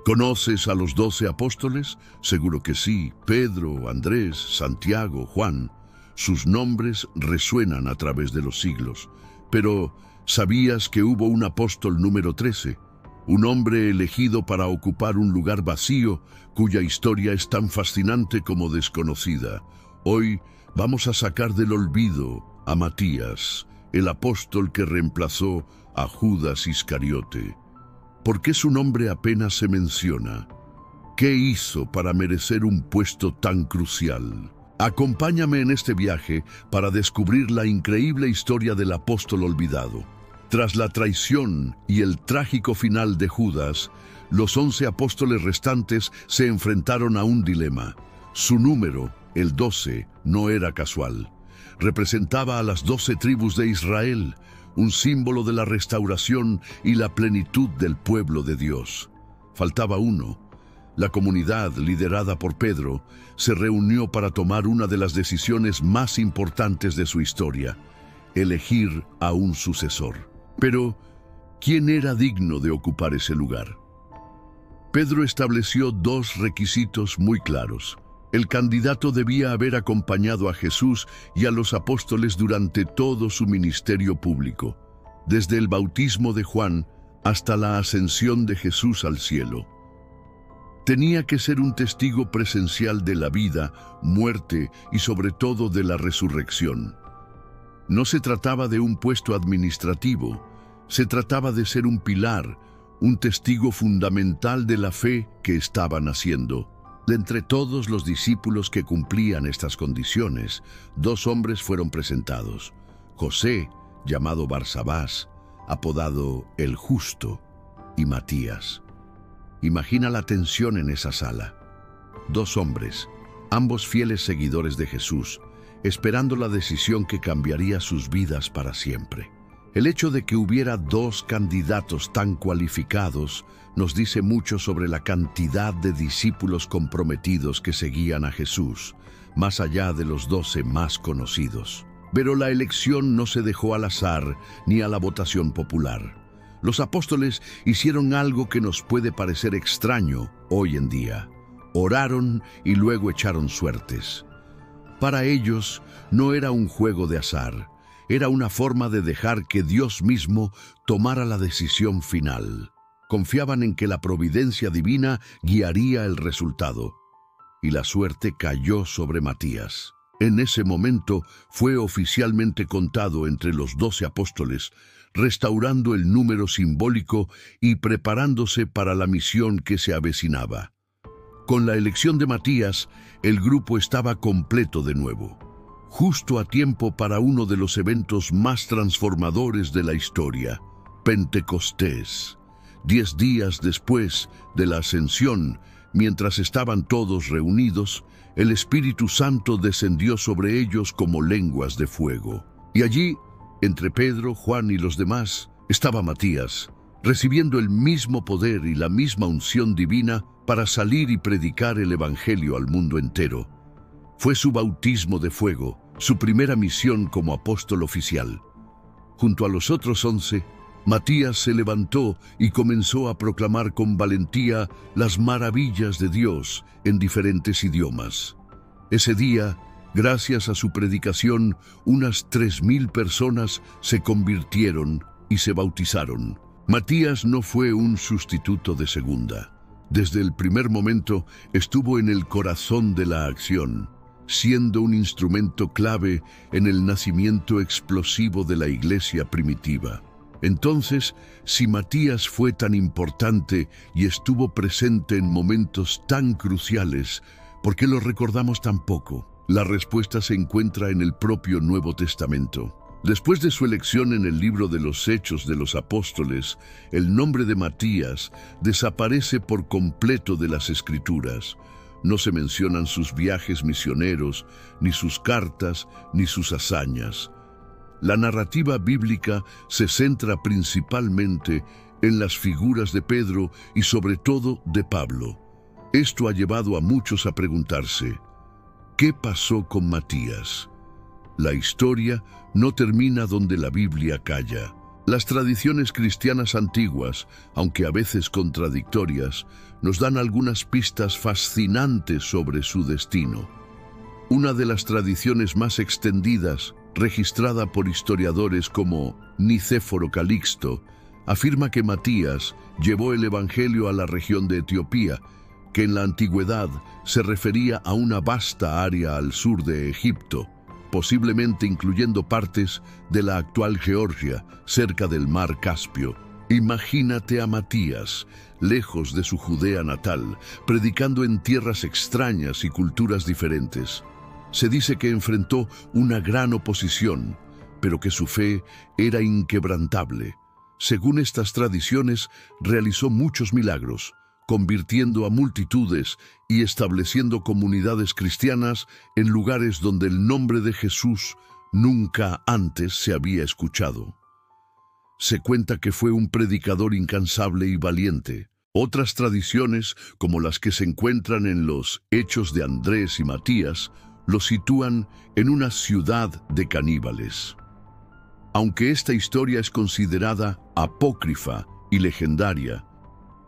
¿Conoces a los 12 apóstoles? Seguro que sí. Pedro, Andrés, Santiago, Juan. Sus nombres resuenan a través de los siglos. Pero, ¿sabías que hubo un apóstol número 13? Un hombre elegido para ocupar un lugar vacío, cuya historia es tan fascinante como desconocida. Hoy vamos a sacar del olvido a Matías, el apóstol que reemplazó a Judas Iscariote. ¿Por qué su nombre apenas se menciona? ¿Qué hizo para merecer un puesto tan crucial? Acompáñame en este viaje para descubrir la increíble historia del apóstol olvidado. Tras la traición y el trágico final de Judas, los 11 apóstoles restantes se enfrentaron a un dilema. Su número, el 12, no era casual. Representaba a las 12 tribus de Israel, un símbolo de la restauración y la plenitud del pueblo de Dios. Faltaba uno. La comunidad, liderada por Pedro, se reunió para tomar una de las decisiones más importantes de su historia: elegir a un sucesor. Pero, ¿quién era digno de ocupar ese lugar? Pedro estableció 2 requisitos muy claros. El candidato debía haber acompañado a Jesús y a los apóstoles durante todo su ministerio público, desde el bautismo de Juan hasta la ascensión de Jesús al cielo. Tenía que ser un testigo presencial de la vida, muerte y sobre todo de la resurrección. No se trataba de un puesto administrativo, se trataba de ser un pilar, un testigo fundamental de la fe que estaban haciendo. De entre todos los discípulos que cumplían estas condiciones, 2 hombres fueron presentados: José, llamado Barsabás, apodado el Justo, y Matías. Imagina la tensión en esa sala. 2 hombres, ambos fieles seguidores de Jesús, esperando la decisión que cambiaría sus vidas para siempre. El hecho de que hubiera 2 candidatos tan cualificados nos dice mucho sobre la cantidad de discípulos comprometidos que seguían a Jesús, más allá de los 12 más conocidos. Pero la elección no se dejó al azar ni a la votación popular. Los apóstoles hicieron algo que nos puede parecer extraño hoy en día. Oraron y luego echaron suertes. Para ellos no era un juego de azar, era una forma de dejar que Dios mismo tomara la decisión final. Confiaban en que la providencia divina guiaría el resultado. Y la suerte cayó sobre Matías. En ese momento fue oficialmente contado entre los 12 apóstoles, restaurando el número simbólico y preparándose para la misión que se avecinaba. Con la elección de Matías, el grupo estaba completo de nuevo, justo a tiempo para uno de los eventos más transformadores de la historia, Pentecostés. 10 días después de la ascensión, mientras estaban todos reunidos, el Espíritu Santo descendió sobre ellos como lenguas de fuego. Y allí, entre Pedro, Juan y los demás, estaba Matías, recibiendo el mismo poder y la misma unción divina para salir y predicar el Evangelio al mundo entero. Fue su bautismo de fuego, su primera misión como apóstol oficial. Junto a los otros 11, Matías se levantó y comenzó a proclamar con valentía las maravillas de Dios en diferentes idiomas. Ese día, gracias a su predicación, unas 3.000 personas se convirtieron y se bautizaron. Matías no fue un sustituto de segunda. Desde el primer momento estuvo en el corazón de la acción, siendo un instrumento clave en el nacimiento explosivo de la iglesia primitiva. Entonces, si Matías fue tan importante y estuvo presente en momentos tan cruciales, ¿por qué lo recordamos tan poco? La respuesta se encuentra en el propio Nuevo Testamento. Después de su elección en el libro de los Hechos de los Apóstoles, el nombre de Matías desaparece por completo de las Escrituras. No se mencionan sus viajes misioneros, ni sus cartas, ni sus hazañas. La narrativa bíblica se centra principalmente en las figuras de Pedro y sobre todo de Pablo. Esto ha llevado a muchos a preguntarse, ¿qué pasó con Matías? La historia no termina donde la Biblia calla. Las tradiciones cristianas antiguas, aunque a veces contradictorias, nos dan algunas pistas fascinantes sobre su destino. Una de las tradiciones más extendidas, registrada por historiadores como Nicéforo Calixto, afirma que Matías llevó el Evangelio a la región de Etiopía, que en la antigüedad se refería a una vasta área al sur de Egipto, posiblemente incluyendo partes de la actual Georgia, cerca del mar Caspio. Imagínate a Matías, lejos de su Judea natal, predicando en tierras extrañas y culturas diferentes. Se dice que enfrentó una gran oposición, pero que su fe era inquebrantable. Según estas tradiciones, realizó muchos milagros, convirtiendo a multitudes y estableciendo comunidades cristianas en lugares donde el nombre de Jesús nunca antes se había escuchado. Se cuenta que fue un predicador incansable y valiente. Otras tradiciones, como las que se encuentran en los Hechos de Andrés y Matías, lo sitúan en una ciudad de caníbales. Aunque esta historia es considerada apócrifa y legendaria,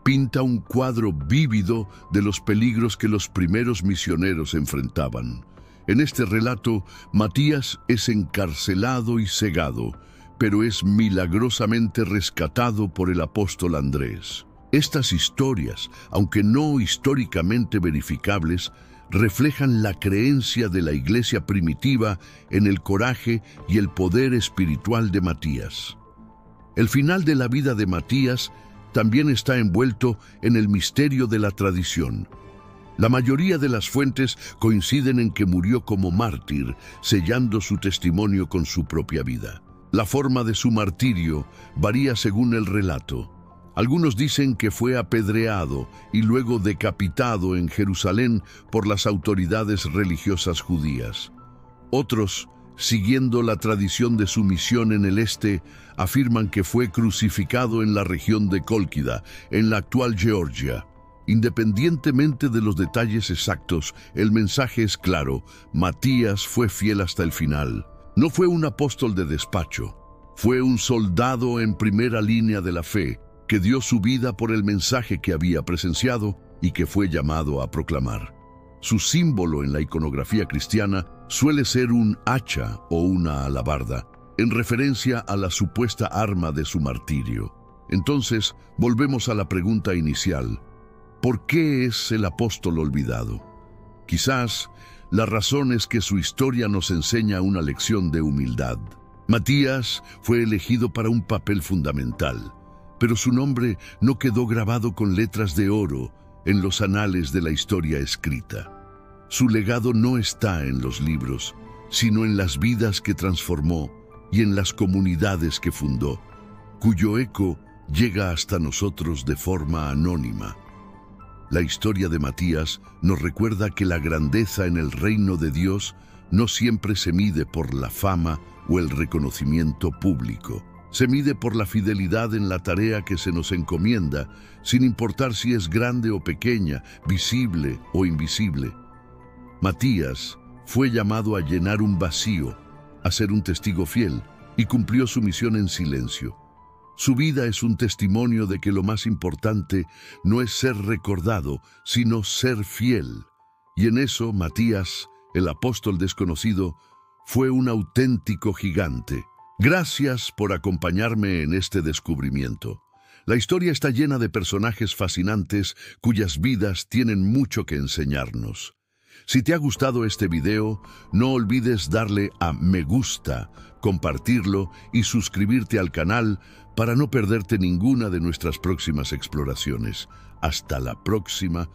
pinta un cuadro vívido de los peligros que los primeros misioneros enfrentaban. En este relato, Matías es encarcelado y cegado, pero es milagrosamente rescatado por el apóstol Andrés. Estas historias, aunque no históricamente verificables, reflejan la creencia de la iglesia primitiva en el coraje y el poder espiritual de Matías. El final de la vida de Matías también está envuelto en el misterio de la tradición. La mayoría de las fuentes coinciden en que murió como mártir, sellando su testimonio con su propia vida. La forma de su martirio varía según el relato. Algunos dicen que fue apedreado y luego decapitado en Jerusalén por las autoridades religiosas judías. Otros, siguiendo la tradición de su misión en el este, afirman que fue crucificado en la región de Cólquida, en la actual Georgia. Independientemente de los detalles exactos, el mensaje es claro: Matías fue fiel hasta el final. No fue un apóstol de despacho, fue un soldado en primera línea de la fe, que dio su vida por el mensaje que había presenciado y que fue llamado a proclamar. Su símbolo en la iconografía cristiana suele ser un hacha o una alabarda, en referencia a la supuesta arma de su martirio. Entonces, volvemos a la pregunta inicial: ¿por qué es el apóstol olvidado? Quizás la razón es que su historia nos enseña una lección de humildad. Matías fue elegido para un papel fundamental, pero su nombre no quedó grabado con letras de oro en los anales de la historia escrita. Su legado no está en los libros, sino en las vidas que transformó y en las comunidades que fundó, cuyo eco llega hasta nosotros de forma anónima. La historia de Matías nos recuerda que la grandeza en el reino de Dios no siempre se mide por la fama o el reconocimiento público. Se mide por la fidelidad en la tarea que se nos encomienda, sin importar si es grande o pequeña, visible o invisible. Matías fue llamado a llenar un vacío, a ser un testigo fiel, y cumplió su misión en silencio. Su vida es un testimonio de que lo más importante no es ser recordado, sino ser fiel. Y en eso, Matías, el apóstol desconocido, fue un auténtico gigante. Gracias por acompañarme en este descubrimiento. La historia está llena de personajes fascinantes cuyas vidas tienen mucho que enseñarnos. Si te ha gustado este video, no olvides darle a me gusta, compartirlo y suscribirte al canal para no perderte ninguna de nuestras próximas exploraciones. Hasta la próxima.